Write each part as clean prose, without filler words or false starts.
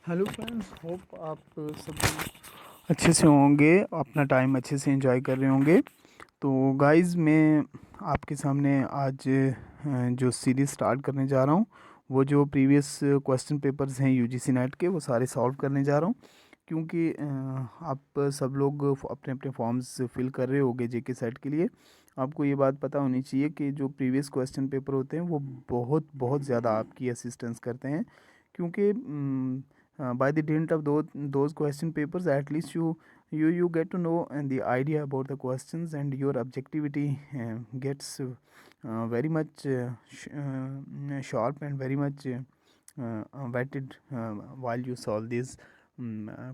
Hello friends, hope आप सब अच्छे से होंगे, अपना टाइम अच्छे से एंजॉय कर रहे होंगे। तो गाइस, मैं आपके सामने आज जो सीरीज़ स्टार्ट करने जा रहा हूँ, वो जो प्रीवियस क्वेश्चन पेपर्स हैं यूजीसी नेट के, वो सारे सॉल्व करने जा रहा हूँ। क्योंकि आप सब लोग अपने अपने फॉर्म्स फिल कर रहे होंगे जेके सेट के लिए। आपको ये बात पता होनी चाहिए कि जो प्रीवियस क्वेश्चन पेपर होते हैं वो बहुत बहुत ज़्यादा आपकी असिस्टेंस करते हैं। क्योंकि by the dint of those question papers, at least you get to know the idea about the questions, and your objectivity gets very much sharp and very much vetted while you solve these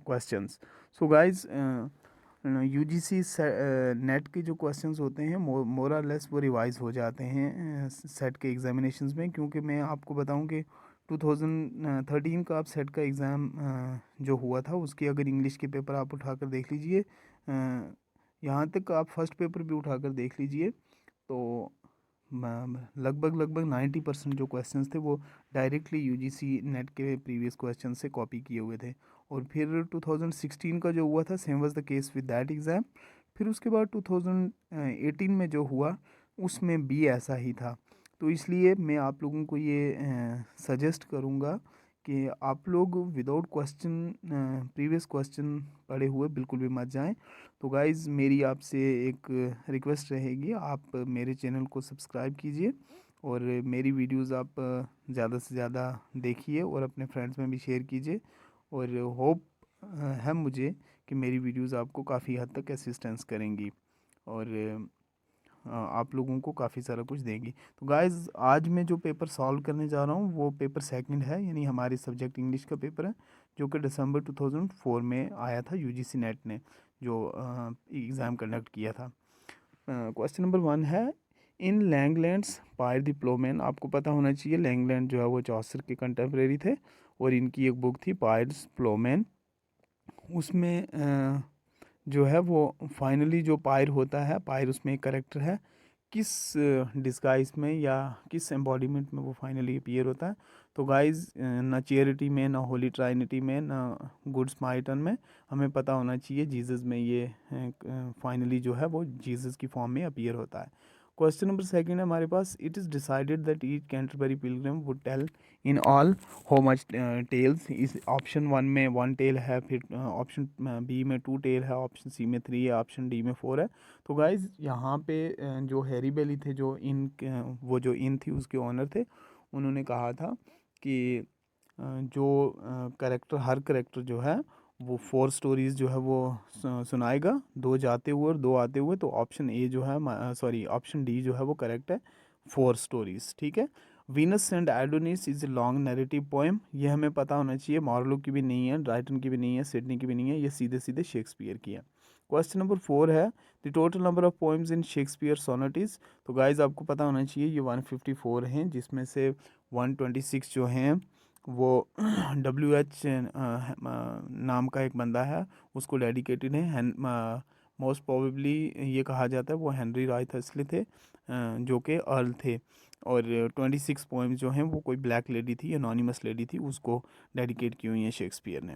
questions. So guys, UGC net के जो questions होते हैं मोर और less वो revise हो जाते हैं set के एग्जामिनेशंस में। क्योंकि मैं आपको बताऊं कि 2013 का आप सेट का एग्ज़ाम जो हुआ था, उसकी अगर इंग्लिश के पेपर आप उठाकर देख लीजिए, यहाँ तक आप फर्स्ट पेपर भी उठाकर देख लीजिए, तो लगभग 90% जो क्वेश्चंस थे वो डायरेक्टली यूजीसी नेट के प्रीवियस क्वेश्चन से कॉपी किए हुए थे। और फिर 2016 का जो हुआ था, same was the case with that exam. फिर उसके बाद 2018 में जो हुआ, उसमें भी ऐसा ही था। तो इसलिए मैं आप लोगों को ये सजेस्ट करूँगा कि आप लोग विदाउट क्वेश्चन प्रीवियस क्वेश्चन पढ़े हुए बिल्कुल भी मत जाएं। तो गाइज़, मेरी आपसे एक रिक्वेस्ट रहेगी, आप मेरे चैनल को सब्सक्राइब कीजिए और मेरी वीडियोस आप ज़्यादा से ज़्यादा देखिए और अपने फ्रेंड्स में भी शेयर कीजिए। और होप है मुझे कि मेरी वीडियोस आपको काफ़ी हद तक असिस्टेंस करेंगी और आप लोगों को काफ़ी सारा कुछ देंगी। तो गाइज़, आज मैं जो पेपर सॉल्व करने जा रहा हूँ वो पेपर सेकंड है, यानी हमारे सब्जेक्ट इंग्लिश का पेपर है, जो कि दिसंबर 2004 में आया था यूजीसी नेट ने जो एग्ज़ाम कंडक्ट किया था। क्वेश्चन नंबर 1 है, इन लैंगलैंड्स पायर द प्लोमैन। आपको पता होना चाहिए लैंगलैंड जो है वो चौसर के कंटेम्प्रेरी थे और इनकी एक बुक थी पायर्स प्लोमैन। उसमें जो है वो फाइनली जो पायर होता है, पायर उसमें एक करेक्टर है, किस डिस्गाइज में या किस एम्बॉडीमेंट में वो फाइनली अपीयर होता है। तो गाइज, ना चैरिटी में, ना होली ट्राइनिटी में, ना गुड स्माइटन में, हमें पता होना चाहिए जीसस में ये फाइनली जो है वो जीसस की फॉर्म में अपीयर होता है। क्वेश्चन नंबर सेकंड है हमारे पास, it is decided that each Canterbury pilgrim would tell in all how much tales. इस ऑप्शन 1 में 1 टेल है, फिर ऑप्शन बी में 2 टेल है, ऑप्शन सी में 3 है, ऑप्शन डी में 4 है। तो गाइज, यहाँ पे जो हैरी बेली थे, जो वो जो इन थी उसके ओनर थे, उन्होंने कहा था कि जो करेक्टर, हर करेक्टर जो है वो 4 स्टोरीज जो है वो सुनाएगा, 2 जाते हुए और 2 आते हुए। तो ऑप्शन ए जो है, सॉरी ऑप्शन डी जो है वो करेक्ट है, 4 स्टोरीज। ठीक है। Venus and Adonis is a long narrative poem, ये हमें पता होना चाहिए, मार्लो की भी नहीं है, ड्राइटन की भी नहीं है, सिडनी की भी नहीं है, ये सीधे सीधे शेक्सपियर की है। क्वेश्चन नंबर 4 है, the total number of poems in Shakespeare sonnets. तो गाइज, आपको पता होना चाहिए ये 154 हैं, जिसमें से 126 जो हैं वो WH नाम का एक बंदा है, उसको डेडिकेटेड है। मोस्ट प्रोबेबली ये कहा जाता है वो हेनरी रॉय थर्सले थे, जो कि अर्ल थे। और 26 पोएम्स जो हैं वो कोई ब्लैक लेडी थी, एनोनिमस लेडी थी, उसको डेडिकेट की हुई है शेक्सपियर ने।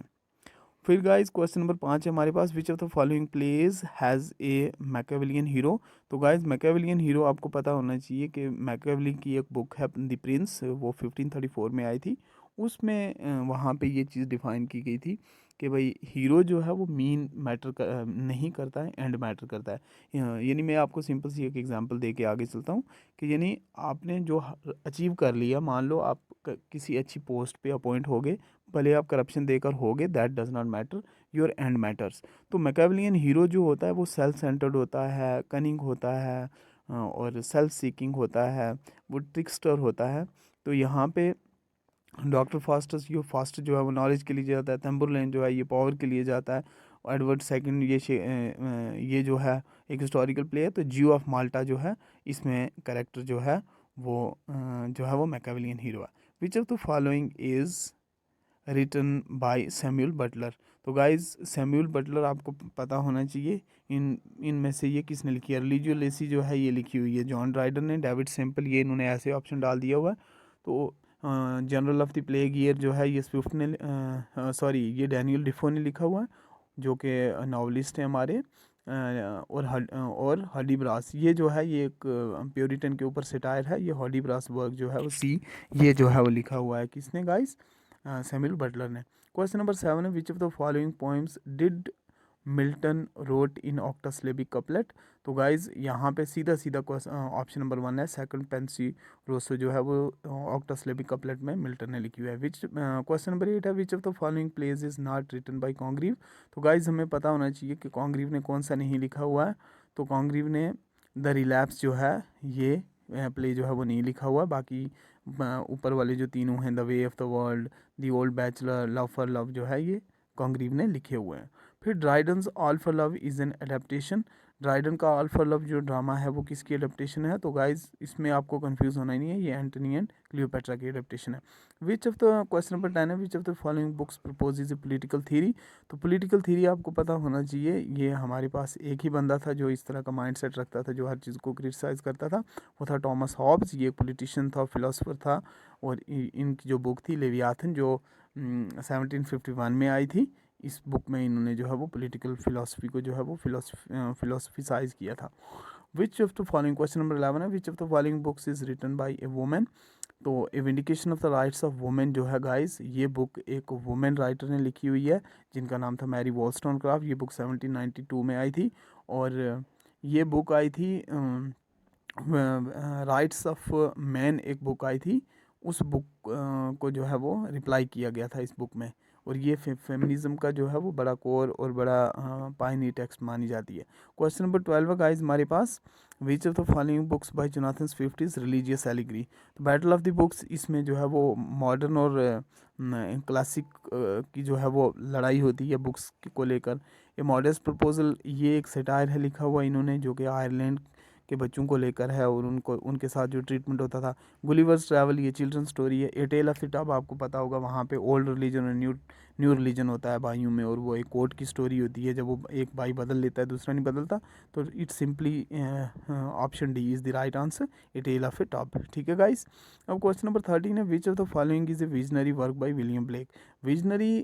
फिर गाइस, क्वेश्चन नंबर 5 है हमारे पास, which of the following plays has a Machiavellian hero. तो गाइस, मैकेविलियन हीरो आपको पता होना चाहिए कि मैकेविली की एक बुक है द प्रिंस, वो 1534 में आई थी। उसमें वहाँ पे ये चीज़ डिफाइन की गई थी कि भाई हीरो जो है वो मीन मैटर नहीं करता है, एंड मैटर करता है। यानी मैं आपको सिंपल सी एक एग्जांपल दे के आगे चलता हूँ कि यानी आपने जो अचीव कर लिया, मान लो आप किसी अच्छी पोस्ट पे अपॉइंट हो गए, भले आप करप्शन देकर होगे, that does not matter, your and matters. तो मैकेविलियन हीरो जो होता है वो सेल्फ सेंटर्ड होता है, कनिंग होता है, और सेल्फ सीकिंग होता है, वो ट्रिक्स्टर होता है। तो यहाँ पे डॉक्टर फास्टस, ये फास्ट जो है वो नॉलेज के लिए जाता है, थम्बरलेन जो है ये पावर के लिए जाता है, एडवर्ड सेकंड ये जो है एक हिस्टोरिकल प्ले है। तो जियो ऑफ माल्टा जो है इसमें करेक्टर जो है वो मैकेविलियन हीरो है। Which of the following is written by Samuel Butler. तो गाइज, सैमुअल बटलर आपको पता होना चाहिए, इनमें से ये किसने लिखी है। रिलीजियो लेसी जो है ये लिखी हुई है जॉन ड्राइडन ने, डेविड सिंपल, ये इन्होंने ऐसे ऑप्शन डाल दिया हुआ है। तो general of the plague year जो है ये स्विफ्ट ने ये डैनियल डिफो ने लिखा हुआ है, जो कि नावलिस्ट है हमारे। और हडी ब्रास, ये जो है ये एक प्योरिटन के ऊपर सिटायर है। ये हडी ब्रास वर्क जो है वो ये जो है वो लिखा हुआ है किसने गाइस? सैमुअल बटलर ने। क्वेश्चन नंबर 7 है, which of the following poems did Milton wrote in octosyllabic couplet? तो गाइज यहाँ पे सीधा सीधा ऑप्शन नंबर 1 है, सेकंड पेंसी रोसो जो है वो ऑक्टासिलेबिक कपलेट में मिल्टन ने लिखी हुई है। क्वेश्चन नंबर 8 है, which of the following plays is not written by Congreve? तो गाइज हमें पता होना चाहिए कि कॉन्ग्रीव ने कौन सा नहीं लिखा हुआ है। तो कॉन्ग्रीव ने द रिलैप्स जो है ये प्ले जो है वो नहीं लिखा हुआ। बाकी ऊपर वाले जो तीनों हैं, the way of the world, the old bachelor, love for love, जो है ये कॉन्ग्रीव ने लिखे हुए हैं। फिर Dryden's all for love is an adaptation. Dryden का ऑल फॉर लव जो ड्रामा है वो किसकी एडेप्टेशन है? तो गाइज इसमें आपको कंफ्यूज होना ही नहीं है, ये एंटनी एंड क्लियोपेट्रा की एडेप्टेशन है। Which of the question number 10 है, which of the following books proposes A political theory? तो पॉलिटिकल थ्योरी आपको पता होना चाहिए, ये हमारे पास एक ही बंदा था जो इस तरह का माइंड सेट रखता था, जो हर चीज़ को क्रिटिसाइज करता था, वो था टॉमस हॉब्स। ये एक पॉलिटिशियन था, फिलोसफर था, और इनकी जो बुक थी लेवियाथन जो 1751 में आई थी, इस बुक में इन्होंने जो है वो पॉलिटिकल फिलोसफी को जो है वो फिलोसफिसाइज किया था। Which of the following, question number 11 है, which of the following books is written by a women? तो a vindication of the rights of women जो है गाइस, ये बुक एक वुमेन राइटर ने लिखी हुई है जिनका नाम था मैरी वॉलस्टोनक्राफ्ट। ये बुक 1792 में आई थी, और ये बुक आई थी राइट्स ऑफ मैन, एक बुक आई थी, उस बुक को जो है वो रिप्लाई किया गया था इस बुक में। और ये फेमिनिज्म का जो है वो बड़ा कोर और बड़ा पायनी टेक्स्ट मानी जाती है। क्वेश्चन नंबर 12 है गाइस हमारे पास, which of the following books by Jonathan Swift is religious allegory? तो बैटल ऑफ द बुक्स, इसमें जो है वो मॉडर्न और क्लासिक की जो है वो लड़ाई होती है बुक्स को लेकर। ये मॉडेस्ट प्रपोजल, ये एक सेटायर है लिखा हुआ इन्होंने, जो कि आयरलैंड के बच्चों को लेकर है और उनको उनके साथ जो ट्रीटमेंट होता था। गुलिवर्स ट्रैवल, ये चिल्ड्रन स्टोरी है। ए टेल ऑफ द टब, आपको पता होगा, वहाँ पे ओल्ड रिलीजन और न्यू रिलीजन होता है भाइयों में, और वो एक कोर्ट की स्टोरी होती है, जब वो एक भाई बदल लेता है दूसरा नहीं बदलता। तो it's simply option D is the right answer, a tale of a tub. ठीक है गाइस। अब क्वेश्चन नंबर 13 है, which of the following is a visionary work by William Blake? Visionary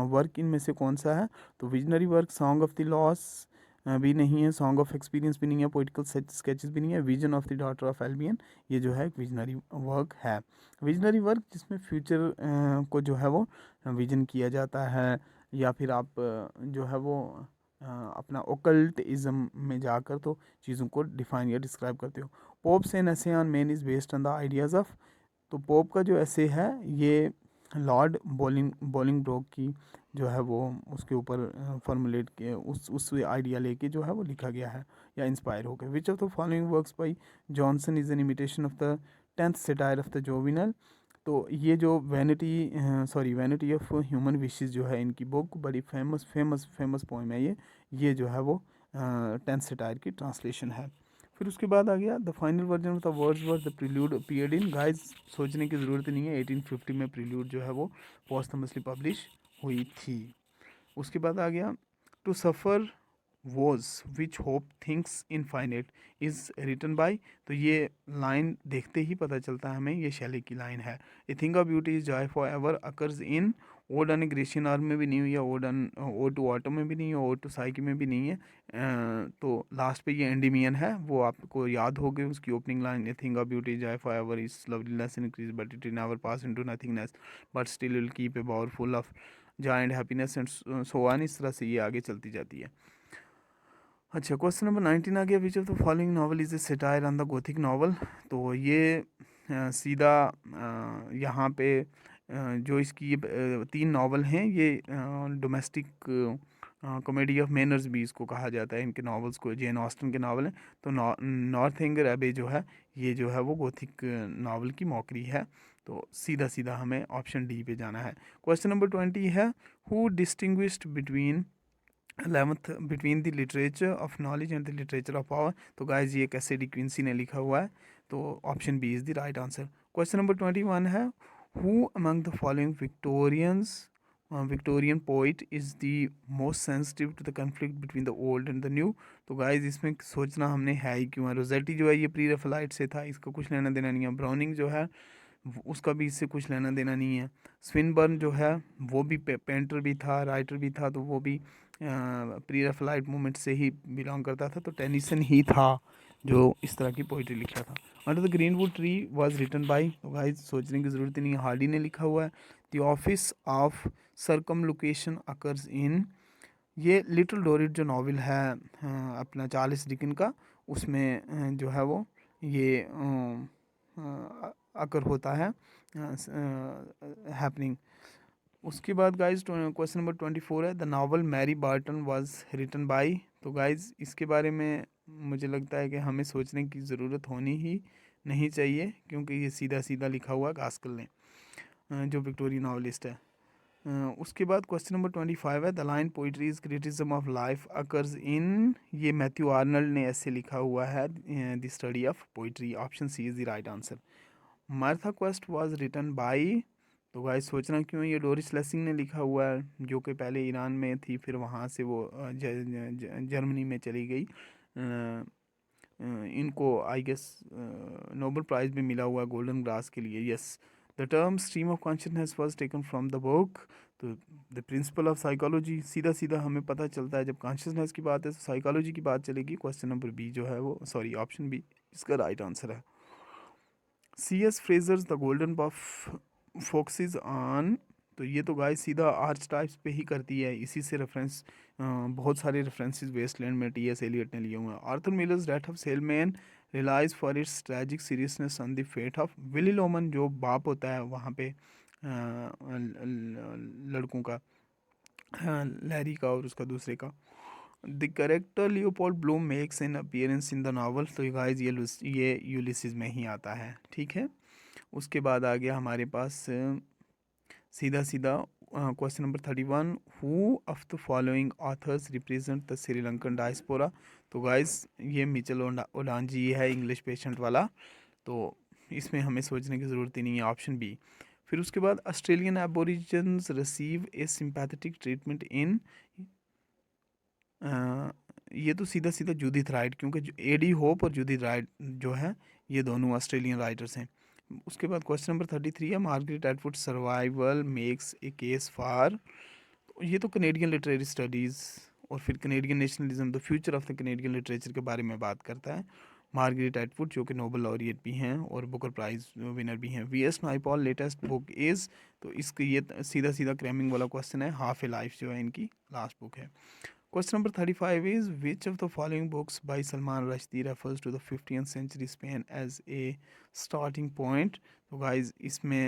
work इनमें से कौन सा है? तो visionary work song of the Los भी नहीं है, सॉन्ग ऑफ एक्सपीरियंस भी नहीं है, पोइटिकल स्केचेस भी नहीं है, vision of the daughter of Albion, ये जो है एक विजनरी वर्क है। विजनरी वर्क जिसमें फ्यूचर को जो है वो विजन किया जाता है, या फिर आप जो है वो अपना ओकल्टिज्म में जाकर तो चीज़ों को डिफाइन या डिस्क्राइब करते हो। Pops an essay on man is based on the ideas of, तो पोप का जो ऐसे है ये लॉर्ड बोलिंगब्रोक की जो है वो उसके ऊपर फॉर्मुलेट के उस आइडिया लेके जो है वो लिखा गया है या इंस्पायर हो गया। Which of the following works by Johnson is an imitation of the 10th satire of the Juvenal? तो ये जो वैनिटी ऑफ ह्यूमन विशेस जो है, इनकी बुक बड़ी फेमस पोइम है ये जो है वो 10th सेटायर की ट्रांसलेशन है। फिर उसके बाद आ गया the final version of the Wordsworth the prelude appeared in. Guys सोचने की ज़रूरत नहीं है, 1850 में प्रील्यूड जो है वो पोस्टमसली पब्लिश हुई थी। उसके बाद आ गया to suffer woes which hope thinks infinite is written by. तो ये लाइन देखते ही पता चलता है हमें, ये शैली की लाइन है। A thing of beauty is joy forever occurs in ode and Grecian urn में भी नहीं हुई है, ओड टू ऑटो में भी नहीं है, ओड टू साइकी में भी नहीं है। तो लास्ट पे ये एंडीमियन है, वो आपको याद हो गई उसकी opening line, A thing of beauty Joy for ever is loveliness increase but it never pass into nothingness but still will keep a Baur full of Joy and happiness and so on. इस तरह से ये आगे चलती जाती है। अच्छा, question number 19 आ गया, which of the following novel is a satire on the Gothic novel? तो ये सीधा यहाँ पे जो इसकी ये 3 नॉवल हैं, ये डोमेस्टिक कॉमेडी ऑफ मैनर्स भी इसको कहा जाता है, इनके नॉवल्स को, जेन ऑस्टन के नावल हैं। तो नॉर्थएंगर एबे जो है ये जो है वो गोथिक नावल की मॉकरी है। तो सीधा सीधा हमें ऑप्शन डी पे जाना है। क्वेश्चन नंबर 20 है, who distinguished between 11th between the literature of knowledge and the literature of power? तो गाइज ये कैसे डी क्विंसी ने लिखा हुआ है, तो option B is the right answer. Question number 21 है, who among the following Victorian poet is the most sensitive to the conflict between the old and the new? तो गाइज इसमें सोचना हमने है ही क्यों है। रोजेटी जो है ये प्री रेफलाइट से था, इसका कुछ लेना देना नहीं है। ब्राउनिंग जो है उसका भी इससे कुछ लेना देना नहीं है। स्विनबर्न जो है वो भी पेंटर भी था, राइटर भी था, तो वो भी प्री रैफलाइट मूवमेंट से ही बिलोंग करता था। तो टेनिसन ही था जो इस तरह की पोइट्री लिखा था। Under the greenwood tree was written by, तो भाई सोचने की ज़रूरत ही नहीं है, हार्डी ने लिखा हुआ है। The office of circumlocution occurs in, ये लिटिल डोरिट जो नावल है अपना चार्ल्स डिकन का, उसमें जो है वो ये अकर होता है हैपनिंग। उसके बाद गाइज क्वेश्चन नंबर 24 है, the novel Mary Barton was written by. तो गाइज इसके बारे में मुझे लगता है कि हमें सोचने की ज़रूरत होनी ही नहीं चाहिए, क्योंकि ये सीधा सीधा लिखा हुआ गास्कल ने, जो विक्टोरियन नावलिस्ट है। उसके बाद क्वेश्चन नंबर 25 है, the line poetry is criticism of life occurs in, ये मैथ्यू आर्नल्ड ने ऐसे लिखा हुआ है, the study of poetry. Option C is the right answer. Martha Quest was written by, तो गाइस सोचना क्यों, ये डोरिस लेसिंग ने लिखा हुआ है, जो कि पहले ईरान में थी, फिर वहाँ से वो जर्मनी में चली गई। इनको आई गेस नोबेल प्राइज़ भी मिला हुआ है गोल्डन ग्रास के लिए। Yes, the term stream of consciousness was taken from the book, तो द प्रिंसिपल ऑफ साइकोलॉजी। सीधा सीधा हमें पता चलता है जब कॉन्शियसनेस की बात है तो साइकोलॉजी की बात चलेगी। क्वेश्चन नंबर बी जो है वो, सॉरी ऑप्शन बी इसका राइट आंसर है। C S Frazer's the golden bough focuses on, तो ये तो गाइस सीधा आर्च टाइप्स पे ही करती है, इसी से रेफरेंस बहुत सारे रेफरेंसेस वेस्टलैंड में टी एस एलियट ने लिए हुए हैं। Arthur Miller's death of salesman realise for its tragic seriousness on the fate of Willy Loman, जो बाप होता है वहाँ पे लड़कों का, लैरी का और उसका दूसरे का। The character Leopold Bloom makes an appearance in the novel, तो गाइस ये यूलिसिस में ही आता है, ठीक है। उसके बाद आ गया हमारे पास सीधा सीधा question number 31, who of the following authors represent the Sri Lankan diaspora. तो गाइस ये मिचेल ओडांजी है, इंग्लिश पेशेंट वाला, तो इसमें हमें सोचने की ज़रूरत ही नहीं है, ऑप्शन बी। फिर उसके बाद ऑस्ट्रेलियन एबोरिजिन्स रिसीव ए सिंपैथेटिक ट्रीटमेंट इन, ये तो सीधा सीधा जूडिथ राइट, क्योंकि एडी होप और जूडिथ राइट जो है ये दोनों ऑस्ट्रेलियन राइटर्स हैं। उसके बाद क्वेश्चन नंबर 33 है, Margaret Atwood survival makes a case for, ये तो कनेडियन लिटरेरी स्टडीज़ और फिर Canadian nationalism the future of the Canadian literature के बारे में बात करता है। मार्गरेट एटवुड जो कि नोबेल लॉरिएट भी हैं और बुकर प्राइज़ विनर भी हैं। V S Naipaul latest book is, तो इसके ये सीधा सीधा क्रैमिंग वाला क्वेश्चन है, हाफ ए लाइफ जो है इनकी लास्ट बुक है। Question number 35 is, which of the following books by Salman Rushdie refers to the 15th century Spain as a starting point? तो गाइज इसमें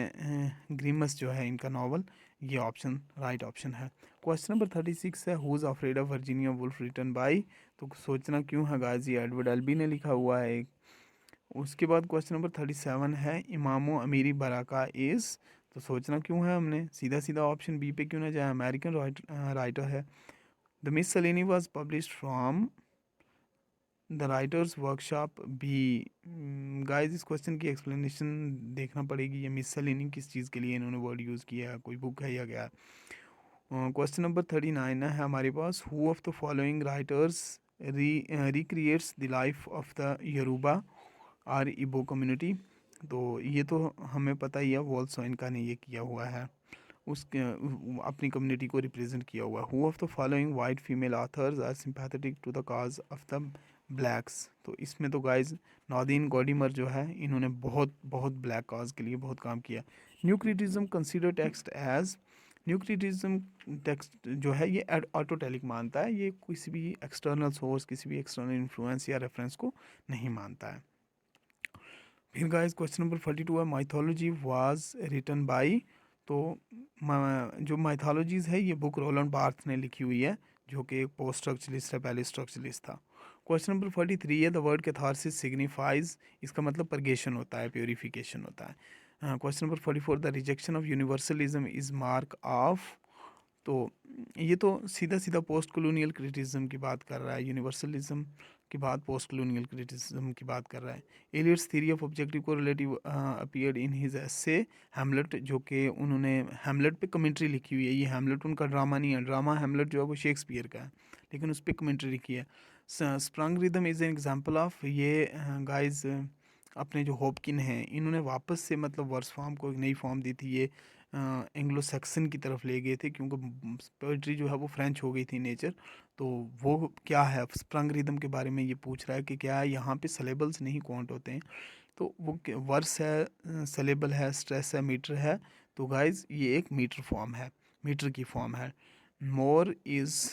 ग्रीमस जो है इनका नावल, ये ऑप्शन राइट ऑप्शन है। क्वेश्चन नंबर 36 है, who's afraid of Virginia Woolf written by, तो सोचना क्यों है गाइज, ये एडवर्ड एल्बी ने लिखा हुआ है एक। उसके बाद क्वेश्चन नंबर 37 है, इमामो अमीरी बराका इज़, तो सोचना क्यों है, हमने सीधा सीधा ऑप्शन बी पे क्यों ना जाए, अमेरिकन राइटर है। The Miscellany was published from the writer's workshop भी। गाइस इस क्वेश्चन की एक्सप्लेनेशन देखना पड़ेगी, ये मिससेलेनी किस चीज़ के लिए इन्होंने वर्ड यूज़ किया है, कोई बुक है या क्या। क्वेश्चन नंबर 39 है हमारे पास, who of the following writers recreates the life of the Yoruba or Ibo community, तो ये तो हमें पता ही है, वॉल्सोइनका ने ये किया हुआ है, उसके अपनी कम्युनिटी को रिप्रेजेंट किया हुआ। Who of the following white female authors are sympathetic to the cause of the blacks, तो इसमें तो गाइज नॉर्दीन गॉडीमर जो है इन्होंने बहुत बहुत ब्लैक काज के लिए बहुत काम किया। New criticism consider text as, new criticism text जो है ये ऑटोटेलिक मानता है, ये किसी भी एक्सटर्नल सोर्स, किसी भी एक्सटर्नल इन्फ्लुएंस या रेफरेंस को नहीं मानता है। फिर गाइस क्वेश्चन नंबर 42 है, माइथोलॉजी वाज रिटन बाय, तो जो माइथोलॉजीज़ है ये बुक रोलैंड बार्थ ने लिखी हुई है, जो कि एक पोस्ट स्ट्रक्चरलिस्ट है, पहले स्ट्रक्चरलिस्ट था। क्वेश्चन नंबर 43 है, द वर्ड कैथारसिस सिग्निफाइज, इसका मतलब परगेशन होता है, प्योरीफिकेशन होता है। Question number 44, the rejection of universalism is mark of, तो ये तो सीधा सीधा पोस्ट कॉलोनियल क्रिटिसिज्म की बात कर रहा है, यूनिवर्सलिज्म की बात पोस्ट कॉलोनियल क्रिटिसिज्म की बात कर रहा है। Eliot's theory of objective correlative appeared in his essay Hamlet, जो कि उन्होंने हैमलेट पे कमेंट्री लिखी हुई है, ये हैमलेट उनका ड्रामा नहीं है, ड्रामा हैमलेट जो है वो शेक्सपियर का है, लेकिन उस पर कमेंट्री लिखी है। Sprung rhythm is an example of, ये गाइज अपने जो हॉपकिन हैं, इन्होंने वापस से मतलब वर्स फॉर्म को एक नई फॉर्म दी थी। ये एंग्लो सैक्सन की तरफ ले गए थे, क्योंकि पोइट्री जो है वो फ्रेंच हो गई थी नेचर। तो वो क्या है, स्प्रंग रिदम के बारे में ये पूछ रहा है कि क्या है यहाँ पे सिलेबल्स नहीं काउंट होते हैं। तो वो वर्स है, सिलेबल है, स्ट्रेस है, मीटर है। तो गाइज ये एक मीटर फॉर्म है, मीटर की फॉर्म है। More is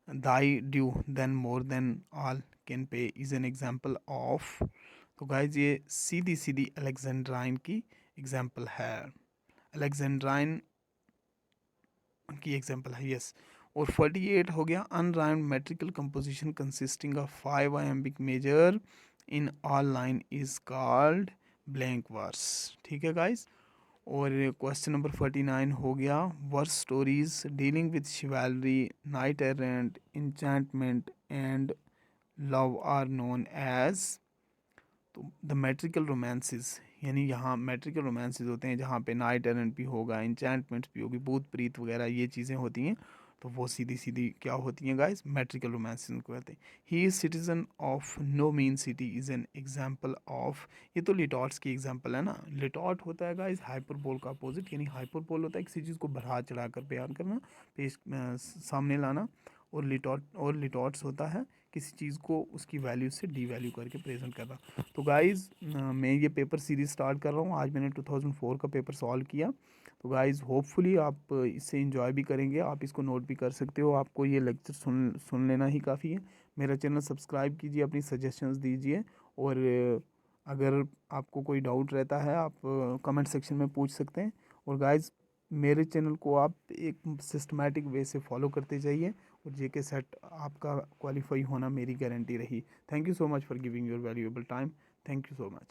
thy due than more than all can pay is an example of. तो गाइज ये सीधी सीधी अलेक्जेंड्राइन की एग्जाम्पल है, अलेक्जेंड्राइन की एग्जाम्पल है, यस। और 48 हो गया, unrhymed metrical composition consisting of 5 iambic measure in all line is called blank verse. ठीक है गाइज। और क्वेश्चन नंबर 49 हो गया, verse stories dealing with chivalry, knight errant, enchantment and love are known as. तो the metrical romances, यानी यहाँ metrical romances होते हैं जहाँ पे नाइट एरेंट भी होगा, इंचैंटमेंट्स भी होगी, भूत प्रीत वगैरह ये चीज़ें होती हैं। तो वो सीधी सीधी क्या होती हैं गाइस, मेट्रिकल रोमांसेस को कहते हैं। He is citizen of no mean city is an example of. ये तो लिटॉट्स की एग्जाम्पल है ना। लिटॉट होता है गाइस हाइपरबोल का अपोजिट, यानी हाइपरबोल होता है किसी चीज़ को बढ़ा चढ़ा कर बयान करना, पेश सामने लाना। और लिटॉट्स होता है किसी चीज़ को उसकी वैल्यू से डी वैल्यू करके प्रेजेंट करना। तो गाइज़ मैं ये पेपर सीरीज स्टार्ट कर रहा हूँ। आज मैंने 2004 का पेपर सॉल्व किया। तो गाइज़ होपफुली आप इससे इंजॉय भी करेंगे, आप इसको नोट भी कर सकते हो। आपको ये लेक्चर सुन लेना ही काफ़ी है। मेरा चैनल सब्सक्राइब कीजिए, अपनी सजेशंस दीजिए। और अगर आपको कोई डाउट रहता है आप कमेंट सेक्शन में पूछ सकते हैं। और गाइज़ मेरे चैनल को आप एक सिस्टमेटिक वे से फॉलो करते जाइए, और जेके सेट आपका क्वालिफाई होना मेरी गारंटी रही। Thank you so much for giving your valuable time. Thank you so much.